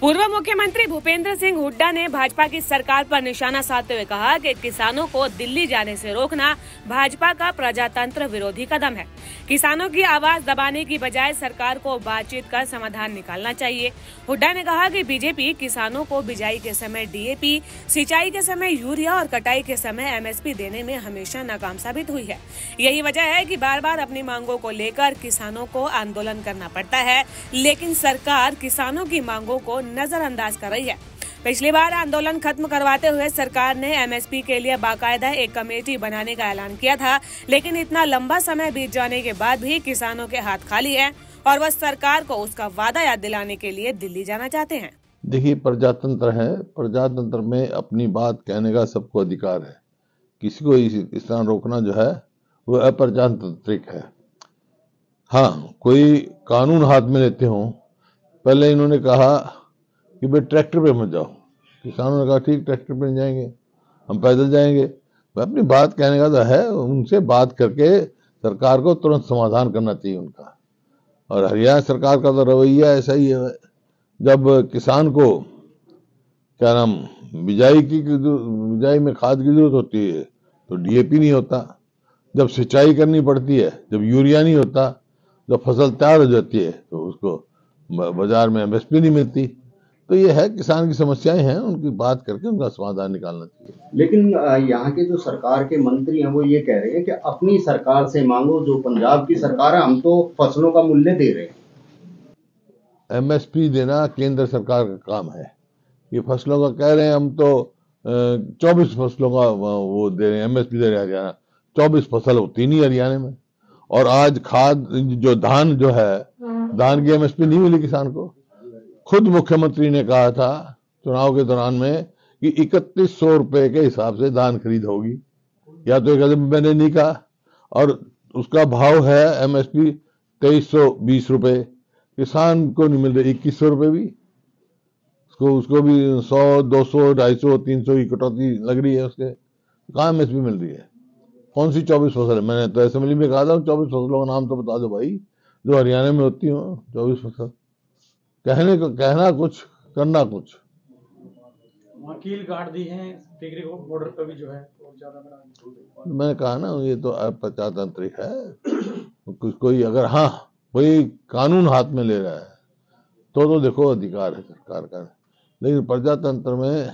पूर्व मुख्यमंत्री भूपेंद्र सिंह हुड्डा ने भाजपा की सरकार पर निशाना साधते हुए कहा कि किसानों को दिल्ली जाने से रोकना भाजपा का प्रजातंत्र विरोधी कदम है। किसानों की आवाज दबाने की बजाय सरकार को बातचीत कर समाधान निकालना चाहिए। हुड्डा ने कहा कि बीजेपी किसानों को बिजाई के समय डीएपी, सिंचाई के समय यूरिया और कटाई के समय एमएसपी देने में हमेशा नाकाम साबित हुई है। यही वजह है कि बार बार अपनी मांगों को लेकर किसानों को आंदोलन करना पड़ता है, लेकिन सरकार किसानों की मांगों को नजरअंदाज कर रही है। पिछली बार आंदोलन खत्म करवाते हुए सरकार ने एमएसपी के लिए बाकायदा एक कमेटी बनाने का ऐलान किया था, लेकिन इतना लंबा समय बीत जाने के बाद भी किसानों के हाथ खाली है और वह सरकार को उसका वादा याद दिलाने के लिए दिल्ली जाना चाहते हैं। देखिए, प्रजातंत्र है, प्रजातंत्र में अपनी बात कहने का सबको अधिकार है। किसी को इस तरह रोकना जो है वो अप्रजातांत्रिक है। हाँ, कोई कानून हाथ में लेते हो। पहले इन्होंने कहा कि भाई ट्रैक्टर पे मत जाओ, किसानों ने कहा ठीक, ट्रैक्टर पे नहीं जाएंगे, हम पैदल जाएंगे। अपनी बात कहने का तो है, उनसे बात करके सरकार को तुरंत समाधान करना चाहिए उनका। और हरियाणा सरकार का तो रवैया ऐसा ही है। जब किसान को क्या नाम बिजाई में खाद की जरूरत होती है तो डीएपी नहीं होता, जब सिंचाई करनी पड़ती है, जब यूरिया नहीं होता, जब फसल तैयार हो जाती है तो उसको बाजार में एमएसपी नहीं मिलती। तो ये है, किसान की समस्याएं हैं, उनकी बात करके उनका समाधान निकालना चाहिए। लेकिन यहाँ के जो सरकार के मंत्री हैं वो ये कह रहे हैं कि अपनी सरकार से मांगो, जो पंजाब की सरकार है, हम तो फसलों का मूल्य दे रहे हैं। एमएसपी देना केंद्र सरकार का काम है। ये फसलों का कह रहे हैं, हम तो 24 फसलों का वो दे रहे हैं, एमएसपी दे रहे हैं। हरियाणा 24 फसल होती नहीं हरियाणा में। और आज खाद जो धान जो है, धान की एमएसपी नहीं मिली किसान को। खुद मुख्यमंत्री ने कहा था चुनाव के दौरान में कि 3100 रुपए के हिसाब से धान खरीद होगी, या तो एक मैंने नहीं कहा। और उसका भाव है एमएसपी 2320 रुपए, किसान को नहीं मिल रहे 2100 रुपए भी। उसको भी 100, 200, 250, 300 की कटौती लग रही है। उसके कहाँ एमएसपी मिल रही है? कौन सी 24 फसल है? मैंने तो असेंबली में कहा था 24 फसलों का नाम तो बता दो भाई, जो हरियाणा में होती हो। 24 फसल कहना कुछ, करना कुछ। वकील गार्ड दी हैं टिकरी बॉर्डर पर भी जो है और ज्यादा। मैंने कहा ना, ये तो अप्रजातांत्रिक है। कोई अगर कोई कानून हाथ में ले रहा है तो देखो अधिकार है सरकार का, लेकिन प्रजातंत्र में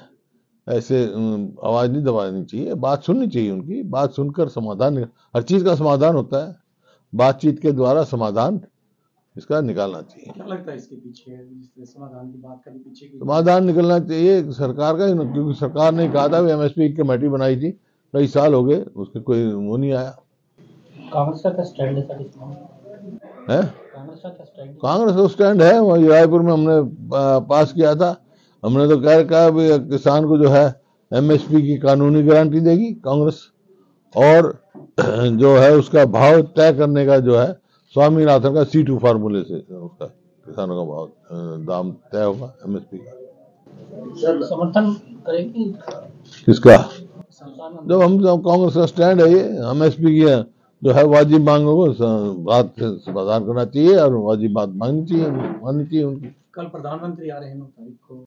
ऐसे आवाज नहीं दबानी चाहिए, बात सुननी चाहिए। उनकी बात सुनकर समाधान, हर चीज का समाधान होता है, बातचीत के द्वारा समाधान इसका निकालना चाहिए। क्या लगता है इसके पीछे समाधान की बात करने पीछे की? समाधान निकलना चाहिए सरकार का, क्योंकि सरकार ने कहा था एमएसपी की कमेटी बनाई थी, कई साल हो गए, उसके कोई वो नहीं आया। कांग्रेस का स्टैंड है सर इसमें? कांग्रेस का स्टैंड है, वही रायपुर में हमने पास किया था। हमने तो कहा किसान को जो है एमएसपी की कानूनी गारंटी देगी कांग्रेस, और जो है उसका भाव तय करने का जो है स्वामीनाथन का C2 फार्मूले से उसका किसानों का भाव दाम तय होगा एमएसपी का। सर समर्थन करेंगे किसका? जब हम कांग्रेस का स्टैंड है ये, एमएसपी की जो है वाजिब मांगों को बात से समाधान करना चाहिए और वाजिब बात मांगनी चाहिए, उनकी। कल प्रधानमंत्री आ रहे हैं 9 तारीख को।